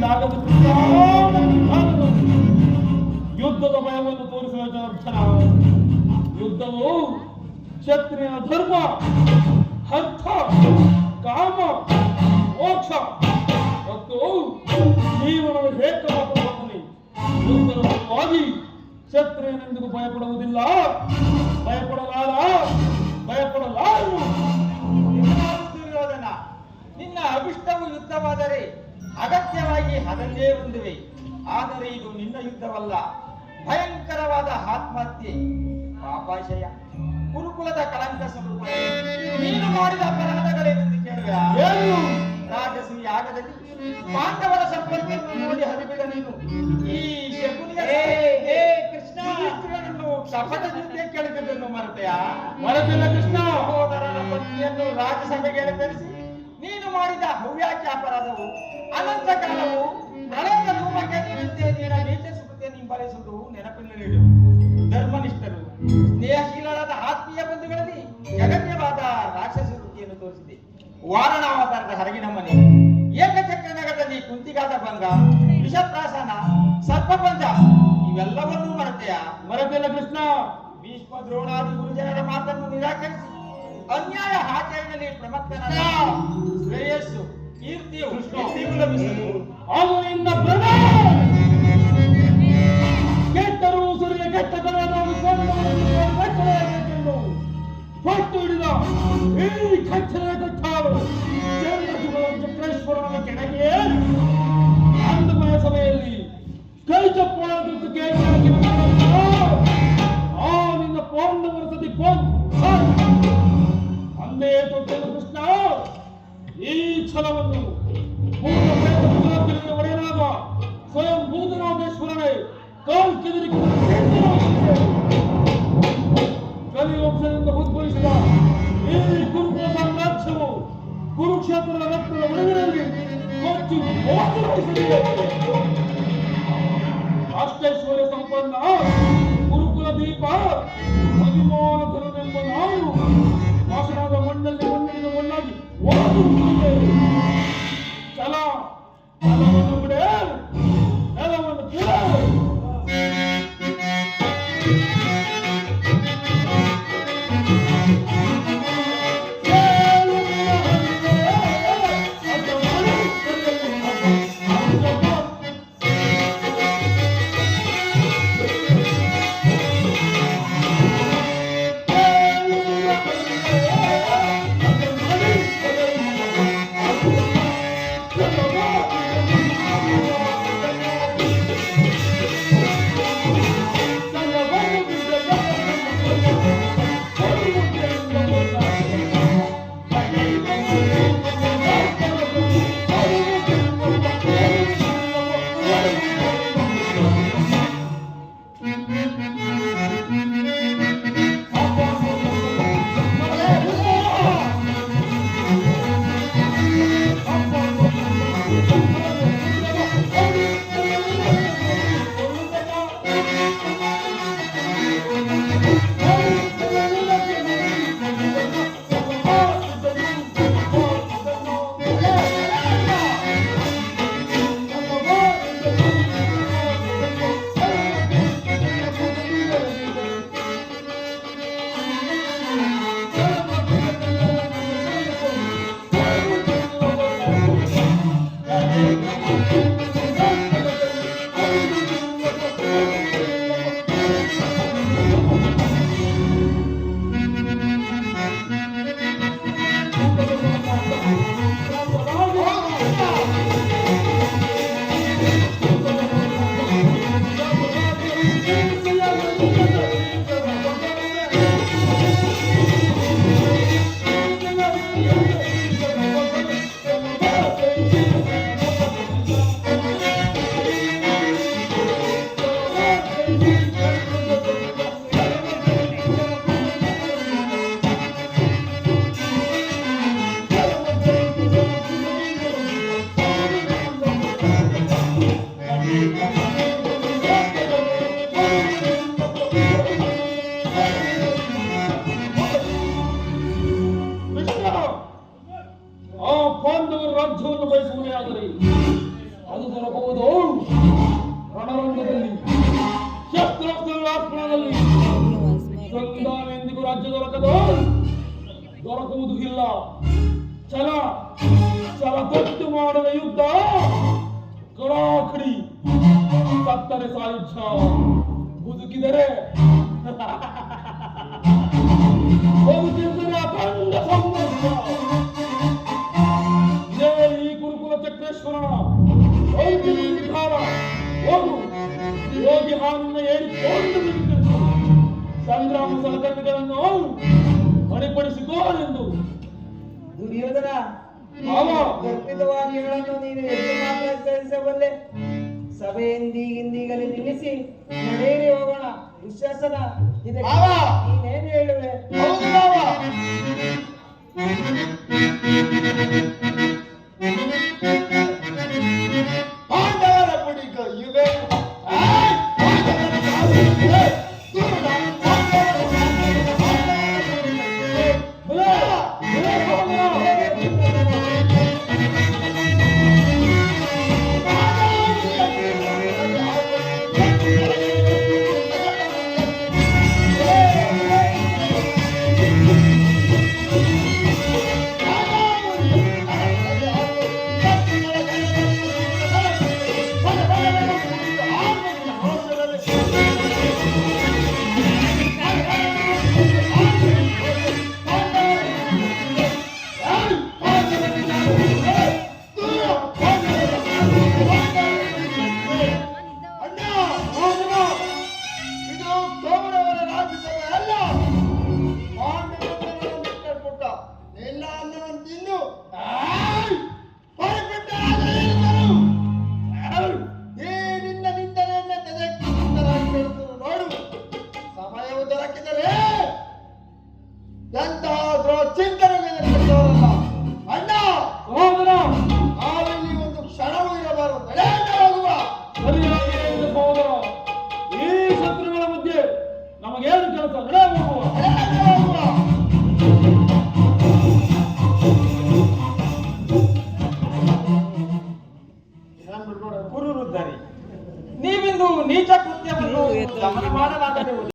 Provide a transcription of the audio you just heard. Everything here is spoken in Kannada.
ಕೈಲಾಗದ ಯುದ್ಧದ ಭಯವನ್ನು ತೋರಿಸುವ ಜನಾರ್ದನ. ಯುದ್ಧವು ಕ್ಷತ್ರಿಯ ಧರ್ಮ, ಅರ್ಥ, ಕಾಮ, ಮೋಕ್ಷ ಮತ್ತು ಜೀವನದ ಹೇತುವಾಗುತ್ತದೆ. ಯುದ್ಧದ ಫಲವಾಗಿ ಕ್ಷತ್ರಿಯನೆಂದಿಗೂ ಭಯಪಡುವುದಿಲ್ಲ, ಭಯಪಡಲಾರನು. ದುರ್ಯೋಧನ, ನಿನ್ನ ಅಭಿಷ್ಟವು ಯುದ್ಧವಾದರೆ ಅಗತ್ಯವಾಗಿ ಅದನ್ನೇ ಹೊಂದುವೆ. ಆದರೆ ಇದು ನಿನ್ನ ಯುದ್ಧವಲ್ಲ, ಭಯಂಕರವಾದ ಆತ್ಮಹತ್ಯೆ, ಪಾಪಾಶಯ, ಗುರುಕುಲದ ಕಳಂಕ ಸ್ವರೂಪ. ನೀನು ಮಾಡಿದ ಅಪರಾಧಗಳೇನೆಂದು ಕೇಳುವ? ರಾಜಸೂಯ ಯಾಗದಲ್ಲಿ ಪಾಂಡವರ ಸಂಪರ್ಕವನ್ನು ನೋಡಿ ಹರಿಬಿಡ ನೀನು. ಈ ಶಕುನಿಯ ಕೃಷ್ಣನನ್ನು ಶಪಥ ಯುದ್ಧ ಕೇಳಿದ್ದನ್ನು ಮರೆತಿಲ್ಲ ಕೃಷ್ಣ. ಸಹೋದರನ ಪತ್ನಿಯನ್ನು ರಾಜಸಭೆಗೆ ಎಳೆತರಿಸಿ ನೀನು ಮಾಡಿದ ಹವ್ಯಾಖ್ಯ ಅಪರಾಧವು, ಅನಂತ ಕಾಲವು ಪ್ರಳಯದ ಧೂಮಕ್ಕೆ ನೀನ ನೀಚ ಸುಕೃತಿಯನ್ನು ಹಿಂಬಾಲಿಸುವುದು ನೆನಪಿನಲ್ಲಿಡು. ಧರ್ಮನಿಷ್ಠರು, ಸ್ನೇಹಶೀಲರಾದ ಆತ್ಮೀಯ ಬಂಧುಗಳಲ್ಲಿ ಜಗನ್ಯವಾದ ರಾಕ್ಷಸ ವೃತ್ತಿಯನ್ನು ತೋರಿಸಿದೆ. ವಾರಣಾವತಾರದ ಹರಗಿನ ಮನೆ, ಏಕಚಕ್ರ ನಗರದಲ್ಲಿ ಕುಂತಿಗಾದ ಭಂಗ, ವಿಷಪ್ರಾಸನ, ಸರ್ಪಪಂಚ ಇವೆಲ್ಲವನ್ನೂ ಮರೆತಿಲ್ಲ ಕೃಷ್ಣ. ಭೀಷ್ಮ ದ್ರೋಣಾದಿ ಗುರುಜನರ ಮಾತನ್ನು ನಿರಾಕರಿಸಿ ಅನ್ಯಾಯ ಆಚರಣೆಯಲ್ಲಿ ಪ್ರಮತ್ತನಾದ ಶ್ರೇಯಸ್ಸು, ಕೀರ್ತಿಯು ಲಭಿಸಿತು. ಅವನಿಂದ ಕೆಟ್ಟರು ಸೂರ್ಯ ಕೆಟ್ಟದನ್ನು ಪಟ್ಟು ಹಿಡಿದ ಈ ಕಚ್ಚರ ಕಟ್ಟಾರು ಚಕ್ರೇಶ್ವರನ ಕೆಳಗೆ ಆನಂದಮಯ ಸಭೆಯಲ್ಲಿ ಕೈ ಚಪ್ಪಳದ್ದು ಕೇಳಿ ಆ ನಿನ್ನ ಪಾಂಡವರ ಸತಿ ಅಂದೇ ತೊಟ್ಟೆನು ಕೃಷ್ಣ. ಈ ಛಲವನ್ನು ಒಡೆಯನಾದ ಸ್ವಯಂ ಭೂತನಾಥೇಶ್ವರನೇ ಕಾಲ್ ಕೆದರಿ ಕಲಿವಂಶದಿಂದ ಉದ್ಭವಿಸಿದ ಈ ಗುರುಕುಲ ಸಾಮ್ರಾಜ್ಯವು ಕುರುಕ್ಷೇತ್ರದ ರಕ್ತದ ಒಳಗಿನಲ್ಲಿ ಕೊಚ್ಚಿ ಅಷ್ಟೈಶ್ವರ್ಯ ಸಂಪನ್ನ ಗುರುಕುಲ ದೀಪ ಅಭಿಮಾನಧರನೆಂಬ ನಾವು ಭಾಷಣದ ಮಣ್ಣಲ್ಲಿ ಮಣ್ಣಿನ ಮಣ್ಣಾಗಿ ಛಲವನ್ನು ಬಿಡೆ, ನೆಲವನ್ನು ಬಿಡ. ಅದು ದೊರಕುವುದು ರಣರಂಗದಲ್ಲಿ, ಶಸ್ತ್ರಾಸ್ತ್ರದಲ್ಲಿ. ಸಂಧಾನೆಂದಿಗೂ ರಾಜ್ಯ ದೊರಕುವುದು ಇಲ್ಲ. ಛಲ ತೊಟ್ಟು ಮಾಡುವ ಯುದ್ಧ ಕಡಾಕಡಿ. ಸತ್ತರೆ ಸಾಯುಜ್ಯ, ಬದುಕಿದರೆ ಅಖಂಡ ಸಂಘರ್ಷ. ಇದೇ ಈ ಗುರುಕುಲ ಚಕ್ರೇಶ್ವರನ ಅಂತಿಮ ನಿರ್ಧಾರ. ಹೋಗಿ ಹಾನನ್ನ ಹೇಳಿಕೊಂಡು ನಿಂತಿರುವುದು. ಸಂಗ್ರಾಮ ಸಲಕರಣೆಗಳನ್ನು ಬಡಿಪಡಿಸಿಕೋನೆಂದು. ದುರ್ಯೋಧನ, ಗರ್ಭಿತವಾದಿಗಳನ್ನು ನೀನು ಎಷ್ಟು ಮಾತ್ರ ಸೇರಿಸಬಲ್ಲೆ? ಸಭೆಯಿಂದೀಗಲೇ ನಿಲ್ಲಿಸಿ ನಡೆಯಲಿ, ಹೋಗೋಣ. ವಿಶ್ವಾಸನ ನೀನೇನು ಹೇಳುವೆ? ಪಾಂಡವರ ಪುಡಿಕ ಇವೆ ಚಿಂತ